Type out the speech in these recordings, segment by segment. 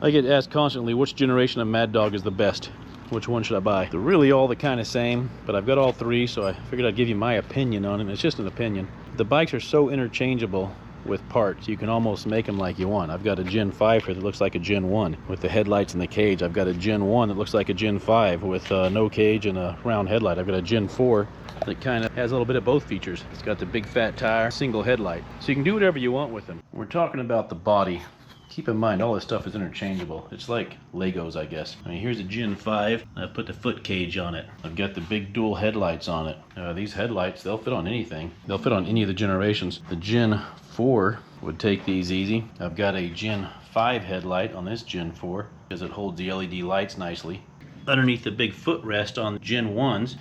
I get asked constantly which generation of Mad Dog is the best. Which one should I buy? They're really all the kind of same, but I've got all three, so I figured I'd give you my opinion on it. It's just an opinion. The bikes are so interchangeable with parts, you can almost make them like you want. I've got a Gen 5 here that looks like a Gen 1 with the headlights and the cage. I've got a Gen 1 that looks like a Gen 5 with no cage and a round headlight. I've got a Gen 4 that kind of has a little bit of both features. It's got the big fat tire, single headlight. So you can do whatever you want with them. We're talking about the body. Keep in mind, all this stuff is interchangeable. It's like Legos, I guess. I mean, here's a Gen 5. I put the foot cage on it. I've got the big dual headlights on it. These headlights, they'll fit on anything. They'll fit on any of the generations. The Gen 4 would take these easy. I've got a Gen 5 headlight on this Gen 4 because it holds the LED lights nicely. Underneath the big footrest on Gen 1s,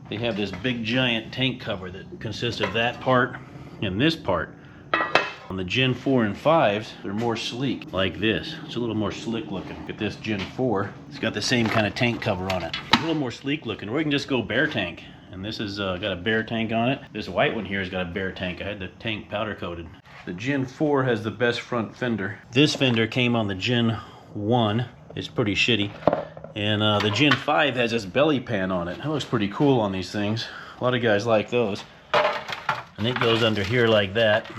they have this big giant tank cover that consists of that part and this part. On the Gen 4 and 5s, they're more sleek, like this. It's a little more slick looking. Get this Gen 4, it's got the same kind of tank cover on it. A little more sleek looking, or we can just go bare tank. And this has got a bare tank on it. This white one here has got a bare tank. I had the tank powder coated. The Gen 4 has the best front fender. This fender came on the Gen 1. It's pretty shitty. And the Gen 5 has this belly pan on it. That looks pretty cool on these things. A lot of guys like those. And it goes under here like that.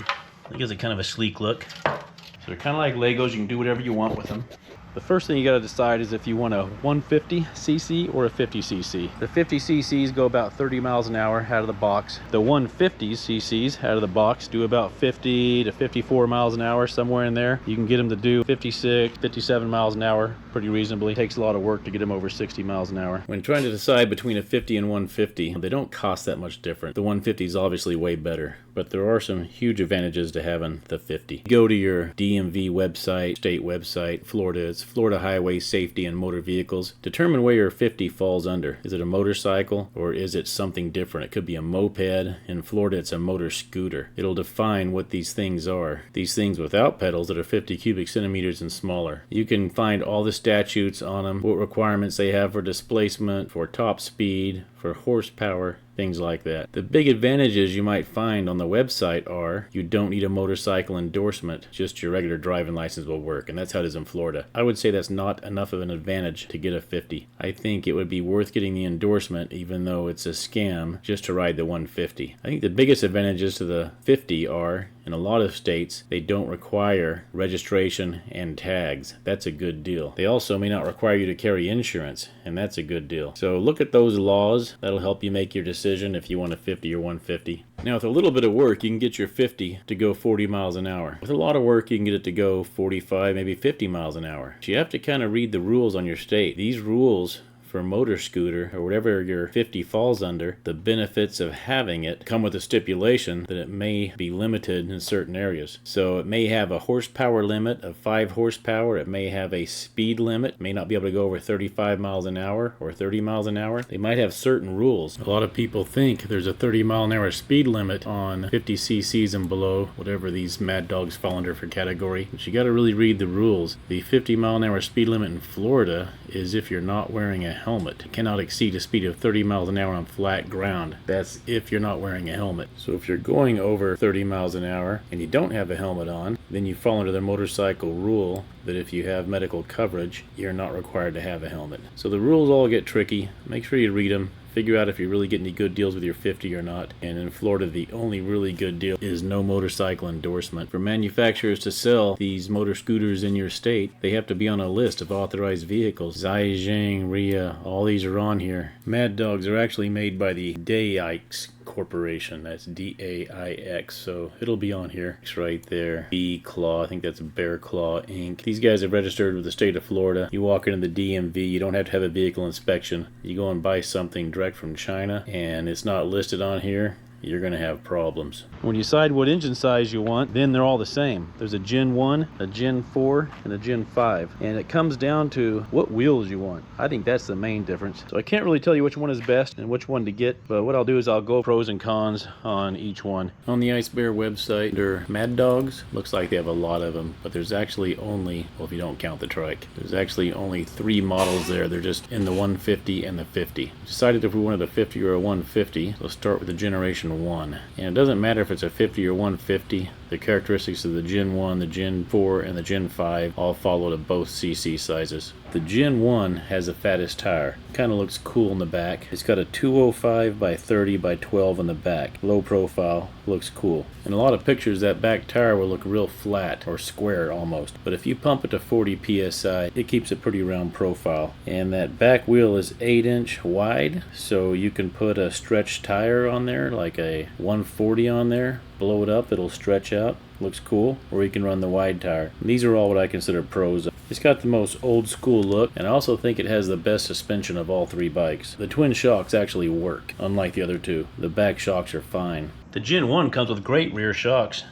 It gives it kind of a sleek look. So they're kind of like Legos. You can do whatever you want with them. The first thing you got to decide is if you want a 150cc or a 50cc. The 50cc's go about 30 miles an hour out of the box. The 150cc's out of the box do about 50 to 54 miles an hour, somewhere in there. You can get them to do 56, 57 miles an hour pretty reasonably. It takes a lot of work to get them over 60 miles an hour. When trying to decide between a 50 and 150, they don't cost that much different. The 150 is obviously way better, but there are some huge advantages to having the 50. Go to your DMV website, state website, Florida. It's Florida Highway Safety and Motor Vehicles. Determine where your 50 falls under. Is it a motorcycle or is it something different? It could be a moped. In Florida, it's a motor scooter. It'll define what these things are. These things without pedals that are 50 cubic centimeters and smaller. You can find all the statutes on them, what requirements they have for displacement, for top speed, for horsepower, things like that. The big advantages you might find on the website are you don't need a motorcycle endorsement, just your regular driving license will work, and that's how it is in Florida. I would say that's not enough of an advantage to get a 50. I think it would be worth getting the endorsement, even though it's a scam, just to ride the 150. I think the biggest advantages to the 50 are, in a lot of states, they don't require registration and tags. That's a good deal. They also may not require you to carry insurance, and that's a good deal. So look at those laws. That'll help you make your decision if you want a 50 or 150. Now, with a little bit of work, you can get your 50 to go 40 miles an hour. With a lot of work, you can get it to go 45, maybe 50 miles an hour. So you have to kind of read the rules on your state. These rules for motor scooter or whatever your 50 falls under, the benefits of having it come with a stipulation that it may be limited in certain areas. So it may have a horsepower limit of 5 horsepower. It may have a speed limit. It may not be able to go over 35 miles an hour or 30 miles an hour. They might have certain rules. A lot of people think there's a 30 mile an hour speed limit on 50 cc's and below, whatever these Mad Dogs fall under for category. But you got to really read the rules. The 50 mile an hour speed limit in Florida is if you're not wearing a helmet. It cannot exceed a speed of 30 miles an hour on flat ground. That's if you're not wearing a helmet. So if you're going over 30 miles an hour and you don't have a helmet on, then you fall under the motorcycle rule that if you have medical coverage, you're not required to have a helmet. So the rules all get tricky. Make sure you read them. Figure out if you really get any good deals with your 50 or not. And in Florida, the only really good deal is no motorcycle endorsement. For manufacturers to sell these motor scooters in your state, they have to be on a list of authorized vehicles. Zhejiang, Ria, all these are on here. Mad Dogs are actually made by the Daix Corporation. That's D-A-I-X, so it'll be on here. It's right there. B-Claw, I think that's Bear Claw Inc. These guys are registered with the state of Florida. You walk into the DMV, you don't have to have a vehicle inspection. You go and buy something direct from China, and it's not listed on here, you're going to have problems. When you decide what engine size you want, then they're all the same. There's a Gen 1, a Gen 4, and a Gen 5. And it comes down to what wheels you want. I think that's the main difference. So I can't really tell you which one is best and which one to get, but what I'll do is I'll go pros and cons on each one. On the Icebear website, they're Mad Dogs. Looks like they have a lot of them, but there's actually only, well, if you don't count the trike, there's actually only 3 models there. They're just in the 150 and the 50. Decided if we wanted a 50 or a 150, let's start with the Generation 1. And it doesn't matter if it's a 50 or 150, The characteristics of the Gen 1, the Gen 4, and the Gen 5 all follow to both CC sizes. The Gen 1 has the fattest tire. Kind of looks cool in the back. It's got a 205 by 30 by 12 in the back. Low profile, looks cool. In a lot of pictures, that back tire will look real flat or square almost. But if you pump it to 40 psi, it keeps a pretty round profile. And that back wheel is 8-inch wide, so you can put a stretched tire on there, like a 140 on there. Blow it up, it'll stretch out. Looks cool. Or you can run the wide tire. These are all what I consider pros. It's got the most old school look, and I also think it has the best suspension of all three bikes. The twin shocks actually work, unlike the other two. The back shocks are fine. The Gen 1 comes with great rear shocks.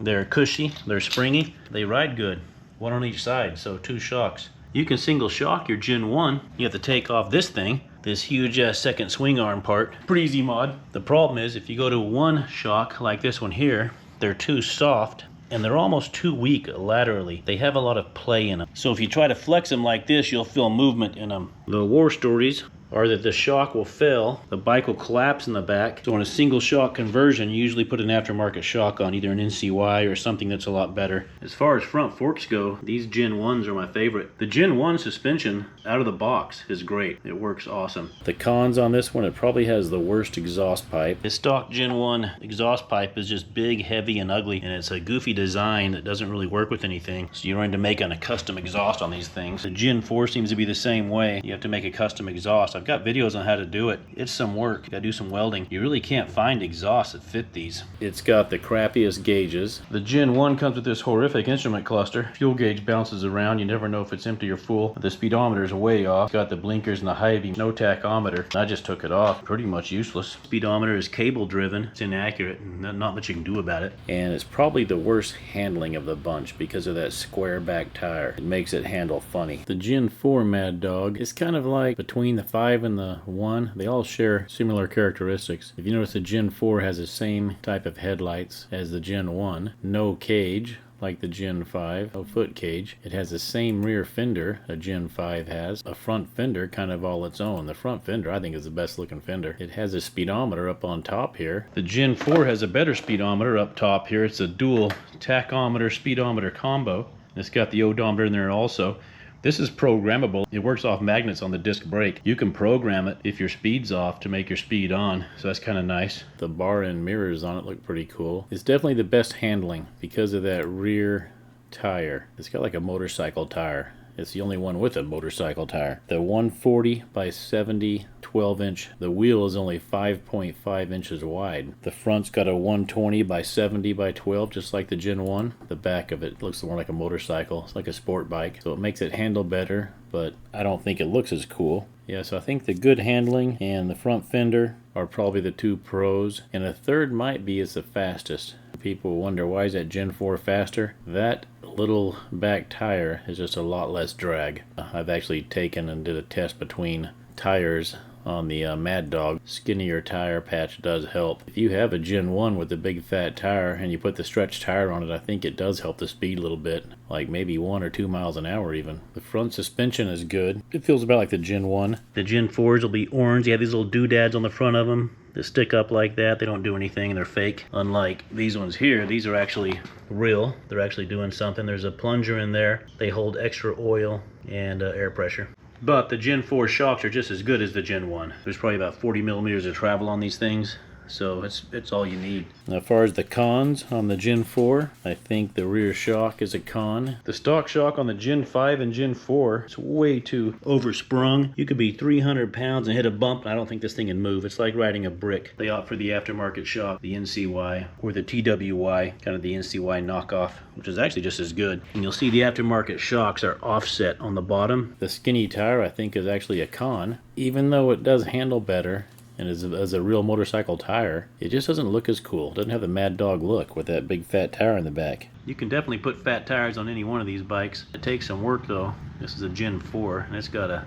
They're cushy, they're springy, they ride good. One on each side, so 2 shocks. You can single shock your Gen 1. You have to take off this thing, this huge second swing arm part. Pretty easy mod. The problem is if you go to 1 shock like this one here, they're too soft and they're almost too weak laterally. They have a lot of play in them. So if you try to flex them like this, you'll feel movement in them. The war stories are that the shock will fail, the bike will collapse in the back. So in a single shock conversion, you usually put an aftermarket shock on, either an NCY or something that's a lot better. As far as front forks go, these Gen 1s are my favorite. The Gen 1 suspension out of the box is great. It works awesome. The cons on this one, it probably has the worst exhaust pipe. The stock Gen 1 exhaust pipe is just big, heavy, and ugly, and it's a goofy design that doesn't really work with anything. So you're going to make a custom exhaust on these things. The Gen 4 seems to be the same way. You have to make a custom exhaust. I've got videos on how to do it. It's some work. You gotta do some welding. You really can't find exhausts that fit these. It's got the crappiest gauges. The Gen 1 comes with this horrific instrument cluster. Fuel gauge bounces around. You never know if it's empty or full. The speedometer is way off. It's got the blinkers and the high beam. No tachometer. I just took it off. Pretty much useless. Speedometer is cable driven. It's inaccurate and not much you can do about it. And it's probably the worst handling of the bunch because of that square back tire. It makes it handle funny. The Gen 4 Mad Dog is kind of like between the 5 and the 1. They all share similar characteristics. If you notice, the Gen 4 has the same type of headlights as the Gen 1. No cage like the Gen 5, no foot cage. It has the same rear fender a Gen 5 has. A front fender kind of all its own. The front fender I think is the best looking fender. It has a speedometer up on top here. The Gen 4 has a better speedometer up top here. It's a dual tachometer speedometer combo. It's got the odometer in there also. This is programmable. It works off magnets on the disc brake. You can program it if your speed's off to make your speed on, so that's kind of nice. The bar and mirrors on it look pretty cool. It's definitely the best handling because of that rear tire. It's got like a motorcycle tire. It's the only one with a motorcycle tire. The 140 by 70 12-inch, the wheel is only 5.5 inches wide. The front's got a 120 by 70 by 12, just like the Gen 1. The back of it looks more like a motorcycle. It's like a sport bike, so it makes it handle better, but I don't think it looks as cool. Yeah, so I think the good handling and the front fender are probably the 2 pros, and a third might be it's the fastest. People wonder, why is that Gen 4 faster? That little back tire is just a lot less drag. I've actually taken and did a test between tires on the Mad Dog. Skinnier tire patch does help. If you have a Gen 1 with a big fat tire and you put the stretched tire on it, I think it does help the speed a little bit, like maybe 1 or 2 miles an hour even. The front suspension is good. It feels about like the Gen 1. The Gen 4s will be orange. You have these little doodads on the front of them that stick up like that. They don't do anything and they're fake. Unlike these ones here, these are actually real. They're actually doing something. There's a plunger in there. They hold extra oil and air pressure. But the Gen 4 shocks are just as good as the Gen 1. There's probably about 40 millimeters of travel on these things, so it's all you need. Now, as far as the cons on the Gen 4, I think the rear shock is a con. The stock shock on the Gen 5 and Gen 4 is way too oversprung. You could be 300 pounds and hit a bump, and I don't think this thing can move. It's like riding a brick. They opt for the aftermarket shock, the NCY, or the TWY, kind of the NCY knockoff, which is actually just as good. And you'll see the aftermarket shocks are offset on the bottom. The skinny tire, I think, is actually a con. Even though it does handle better, and as a real motorcycle tire, it just doesn't look as cool. It doesn't have the Mad Dog look with that big fat tire in the back. You can definitely put fat tires on any one of these bikes. It takes some work though. This is a Gen 4 and it's got a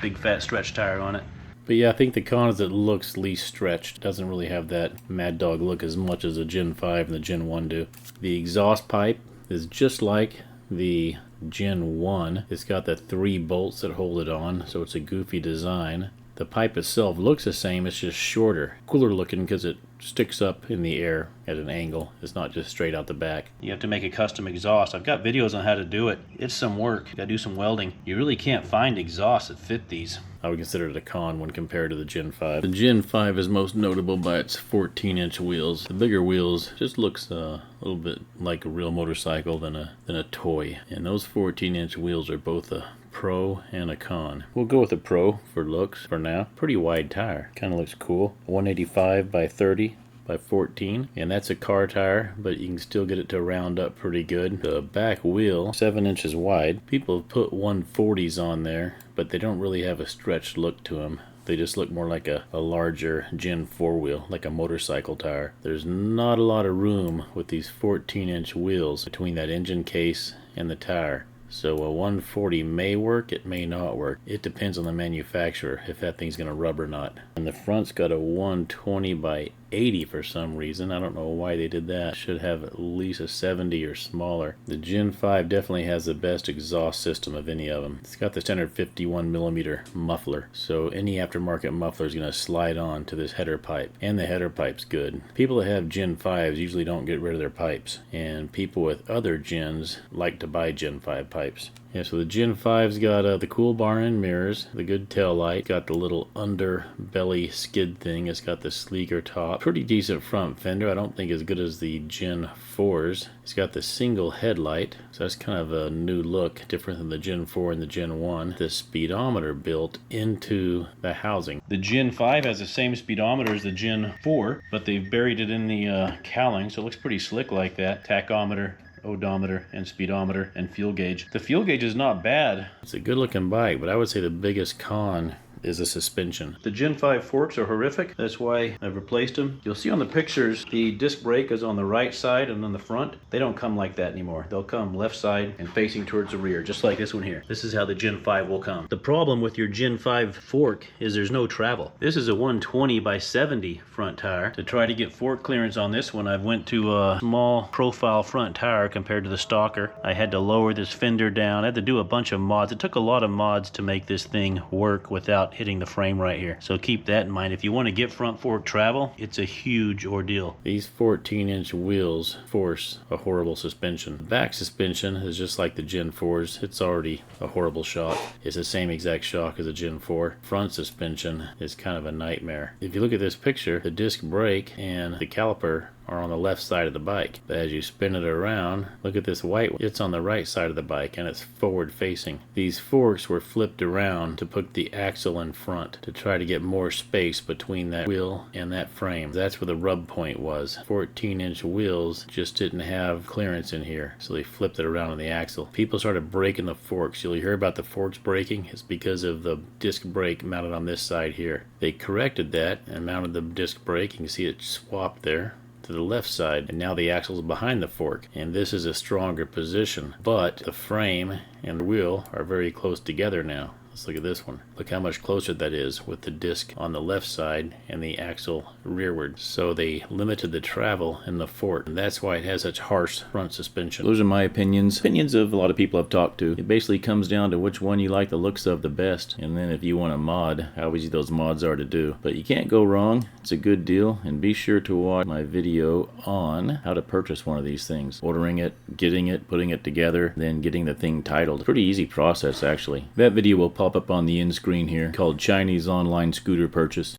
big fat stretch tire on it. But yeah, I think the con is it looks least stretched. It doesn't really have that Mad Dog look as much as the Gen 5 and the Gen 1 do. The exhaust pipe is just like the Gen 1. It's got the 3 bolts that hold it on, so it's a goofy design. The pipe itself looks the same, it's just shorter. Cooler looking because it sticks up in the air at an angle. It's not just straight out the back. You have to make a custom exhaust. I've got videos on how to do it. It's some work. You gotta do some welding. You really can't find exhausts that fit these. I would consider it a con when compared to the Gen 5. The Gen 5 is most notable by its 14-inch wheels. The bigger wheels just looks a little bit like a real motorcycle than a toy. And those 14-inch wheels are both a pro and a con. We'll go with a pro for looks for now. Pretty wide tire. Kind of looks cool. 185 by 30 by 14, and that's a car tire, but you can still get it to round up pretty good. The back wheel, 7 inches wide. People have put 140s on there, but they don't really have a stretched look to them. They just look more like a larger Gen 4 wheel, like a motorcycle tire. There's not a lot of room with these 14-inch wheels between that engine case and the tire. So a 140 may work, it may not work. It depends on the manufacturer if that thing's gonna rub or not. And the front's got a 120 by 80 for some reason. I don't know why they did that. Should have at least a 70 or smaller. The Gen 5 definitely has the best exhaust system of any of them. It's got the standard 51mm muffler, so any aftermarket muffler is gonna slide on to this header pipe, and the header pipe's good. People that have Gen 5s usually don't get rid of their pipes, and people with other gens like to buy Gen 5 pipes. Yeah, so the Gen 5's got the cool bar and mirrors, the good tail light, got the little underbelly skid thing, it's got the sleeker top, pretty decent front fender, I don't think as good as the Gen 4's. It's got the single headlight, so that's kind of a new look, different than the Gen 4 and the Gen 1. The speedometer built into the housing. The Gen 5 has the same speedometer as the Gen 4, but they've buried it in the cowling, so it looks pretty slick like that. Tachometer, odometer, and speedometer, and fuel gauge. The fuel gauge is not bad. It's a good looking bike, but I would say the biggest con is the suspension. The Gen 5 forks are horrific. That's why I've replaced them. You'll see on the pictures the disc brake is on the right side and on the front. They don't come like that anymore. They'll come left side and facing towards the rear, just like this one here. This is how the Gen 5 will come. The problem with your Gen 5 fork is there's no travel. This is a 120 by 70 front tire. To try to get fork clearance on this one, I've went to a small profile front tire compared to the stalker. I had to lower this fender down. I had to do a bunch of mods. It took a lot of mods to make this thing work without hitting the frame right here. So keep that in mind. If you want to get front fork travel, it's a huge ordeal. These 14-inch wheels force a horrible suspension. The back suspension is just like the Gen 4's. It's already a horrible shock. It's the same exact shock as a Gen 4. Front suspension is kind of a nightmare. If you look at this picture, the disc brake and the caliper are on the left side of the bike. But as you spin it around, look at this white, it's on the right side of the bike and it's forward facing. These forks were flipped around to put the axle in front to try to get more space between that wheel and that frame. That's where the rub point was. 14-inch wheels just didn't have clearance in here, so they flipped it around on the axle. People started breaking the forks. You'll hear about the forks breaking. It's because of the disc brake mounted on this side here. They corrected that and mounted the disc brake. You can see it swapped there to the left side, and now the axle is behind the fork, and this is a stronger position, but the frame and the wheel are very close together now. Let's look at this one. Look how much closer that is with the disc on the left side and the axle rearward. So they limited the travel in the fork, and that's why it has such harsh front suspension. Those are my opinions. Opinions of a lot of people I've talked to. It basically comes down to which one you like the looks of the best, and then if you want a mod, how easy those mods are to do. But you can't go wrong. It's a good deal, and be sure to watch my video on how to purchase one of these things. Ordering it, getting it, putting it together, then getting the thing titled. Pretty easy process, actually. That video will pop up on the end screen here, called Chinese Online Scooter Purchase.